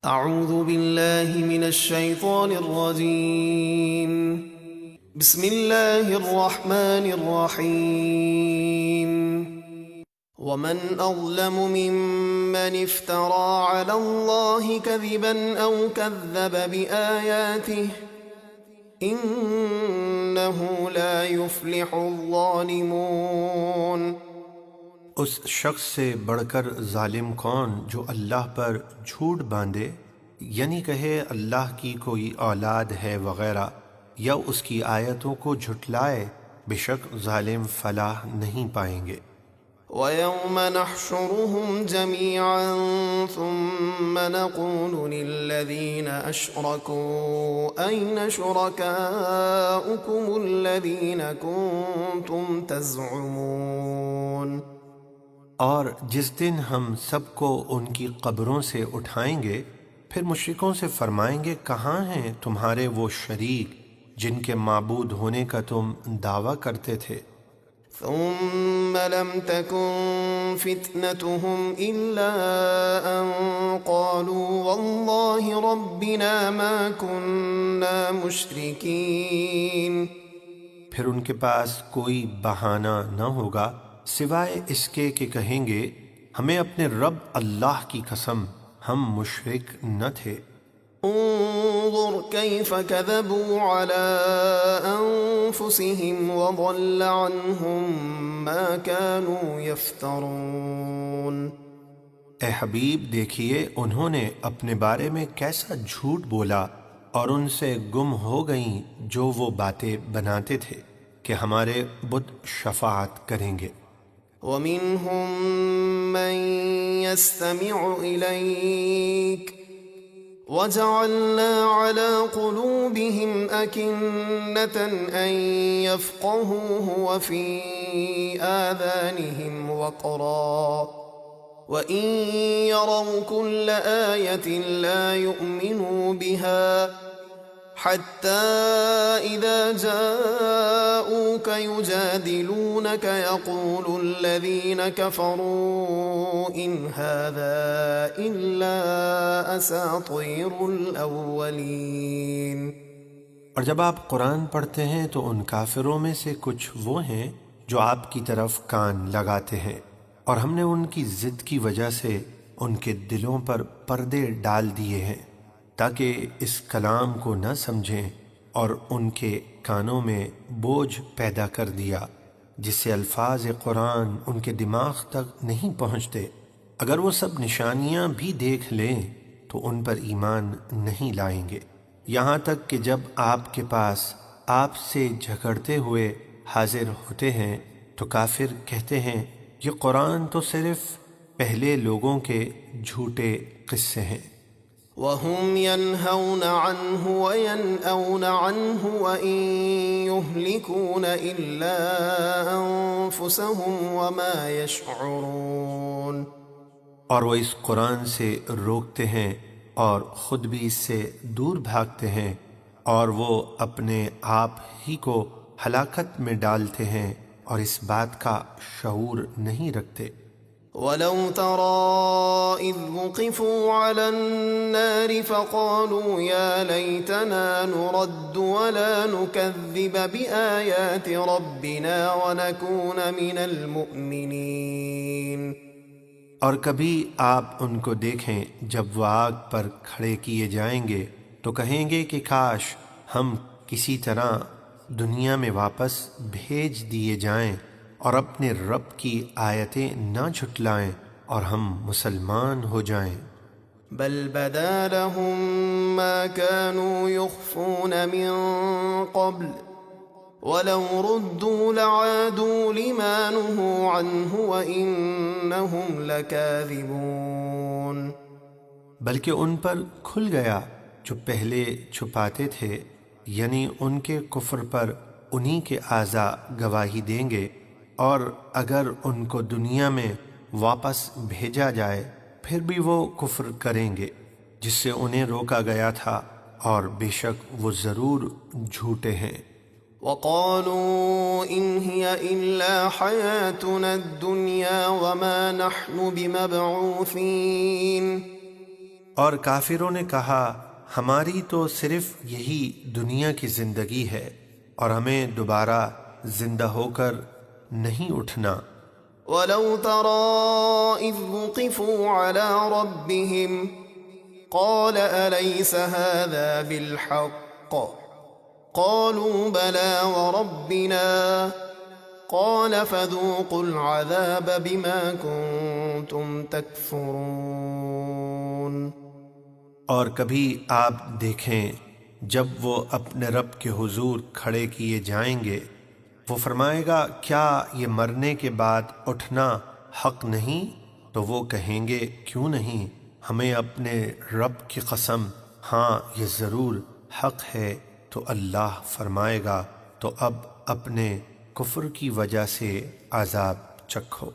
اعوذ باللہ من الشیطان الرجیم بسم اللہ الرحمن الرحیم ومن اظلم ممن افترى على الله كذبا او كذب بآیاته انه لا يفلح الظالمون۔ اس شخص سے بڑھ کر ظالم کون جو اللہ پر جھوٹ باندھے، یعنی کہے اللہ کی کوئی اولاد ہے وغیرہ، یا اس کی آیتوں کو جھٹلائے، بے شک ظالم فلاح نہیں پائیں گے۔ وَيَوْمَ نَحْشُرُهُمْ جَمِيعًا ثُمَّ نَقُولُ لِلَّذِينَ أَشْرَكُوا أَيْنَ شُرَكَاؤُكُمُ الَّذِينَ كُنتُمْ تَزْعُمُونَ۔ اور جس دن ہم سب کو ان کی قبروں سے اٹھائیں گے، پھر مشرکوں سے فرمائیں گے کہاں ہیں تمہارے وہ شریک جن کے معبود ہونے کا تم دعویٰ کرتے تھے؟ ثم لم تكن فتنتهم إلا أن قالوا والله ربنا ما كنا مشركين۔ پھر ان کے پاس کوئی بہانہ نہ ہوگا سوائے اس کے کہ کہیں گے ہمیں اپنے رب اللہ کی قسم ہم مشرک نہ تھے۔ انظر كيف كذبوا على أنفسهم وضل عنهم ما كانوا يفترون۔ اے حبیب دیکھیے انہوں نے اپنے بارے میں کیسا جھوٹ بولا اور ان سے گم ہو گئیں جو وہ باتیں بناتے تھے کہ ہمارے بت شفاعت کریں گے۔ وَمِنْهُمْ مَنْ يَسْتَمِعُ إِلَيْكَ وَجَعَلْنَا عَلَى قُلُوبِهِمْ أَكِنَّةً أَنْ يَفْقَهُوهُ وَفِي آذَانِهِمْ وَقْرًا وَإِنْ يَرَوْا كُلَّ آيَةٍ لَا يُؤْمِنُوا بِهَا حتى إذا جاءوك يجادلونك يقول الذين كفروا إن هذا إلا أساطير الأولين۔ اور جب آپ قرآن پڑھتے ہیں تو ان کافروں میں سے کچھ وہ ہیں جو آپ کی طرف کان لگاتے ہیں، اور ہم نے ان کی ضد کی وجہ سے ان کے دلوں پر پردے ڈال دیے ہیں تاکہ اس کلام کو نہ سمجھیں، اور ان کے کانوں میں بوجھ پیدا کر دیا جس سے الفاظ قرآن ان کے دماغ تک نہیں پہنچتے۔ اگر وہ سب نشانیاں بھی دیکھ لیں تو ان پر ایمان نہیں لائیں گے، یہاں تک کہ جب آپ کے پاس آپ سے جھگڑتے ہوئے حاضر ہوتے ہیں تو کافر کہتے ہیں یہ قرآن تو صرف پہلے لوگوں کے جھوٹے قصے ہیں۔ وَهُمْ يَنْهَوْنَ عَنْهُ وَيَنْأَوْنَ عَنْهُ وَإِنْ يُهْلِكُونَ إِلَّا أَنفُسَهُمْ وَمَا يَشْعُرُونَ۔ اور وہ اس قرآن سے روکتے ہیں اور خود بھی اس سے دور بھاگتے ہیں، اور وہ اپنے آپ ہی کو ہلاکت میں ڈالتے ہیں اور اس بات کا شعور نہیں رکھتے۔ وَلَوْ تَرَىٰ إِذْ وُقِفُوا عَلَى النَّارِ فَقَالُوا يَا لَيْتَنَا نُرَدُّ وَلَا نُكَذِّبَ بِآيَاتِ رَبِّنَا وَنَكُونَ مِنَ الْمُؤْمِنِينَ۔ اور کبھی آپ ان کو دیکھیں جب وہ آگ پر کھڑے کیے جائیں گے تو کہیں گے کہ کاش ہم کسی طرح دنیا میں واپس بھیج دیے جائیں اور اپنے رب کی آیتیں نہ جھٹلائیں اور ہم مسلمان ہو جائیں۔ بل بدا لهم ما كانوا يخفون من قبل ولو ردوا لعادوا لما نهوا عنه وإنهم لكاذبون۔ بلکہ ان پر کھل گیا جو پہلے چھپاتے تھے، یعنی ان کے کفر پر انہی کے اعضاء گواہی دیں گے، اور اگر ان کو دنیا میں واپس بھیجا جائے پھر بھی وہ کفر کریں گے جس سے انہیں روکا گیا تھا، اور بے شک وہ ضرور جھوٹے ہیں۔ وَقَالُوا إِنْ هِيَ إِلَّا حَيَاتُنَا الدُّنْيَا وَمَا نَحْنُ بِمَبْعُوثِينَ۔ اور کافروں نے کہا ہماری تو صرف یہی دنیا کی زندگی ہے اور ہمیں دوبارہ زندہ ہو کر نہیں اٹھنا۔ وَلَوْ تَرَىٰ إِذْ وُقِفُوا عَلَىٰ رَبِّهِمْ قَالَ أَلَيْسَ هَٰذَا بِالْحَقِّ قَالُوا بَلَىٰ وَرَبِّنَا قَالَ فَذُوقُوا الْعَذَابَ بِمَا كُنتُمْ تَكْفُرُونَ۔ اور کبھی آپ دیکھیں جب وہ اپنے رب کے حضور کھڑے کیے جائیں گے، وہ فرمائے گا کیا یہ مرنے کے بعد اٹھنا حق نہیں؟ تو وہ کہیں گے کیوں نہیں، ہمیں اپنے رب کی قسم، ہاں یہ ضرور حق ہے۔ تو اللہ فرمائے گا تو اب اپنے کفر کی وجہ سے عذاب چکھو۔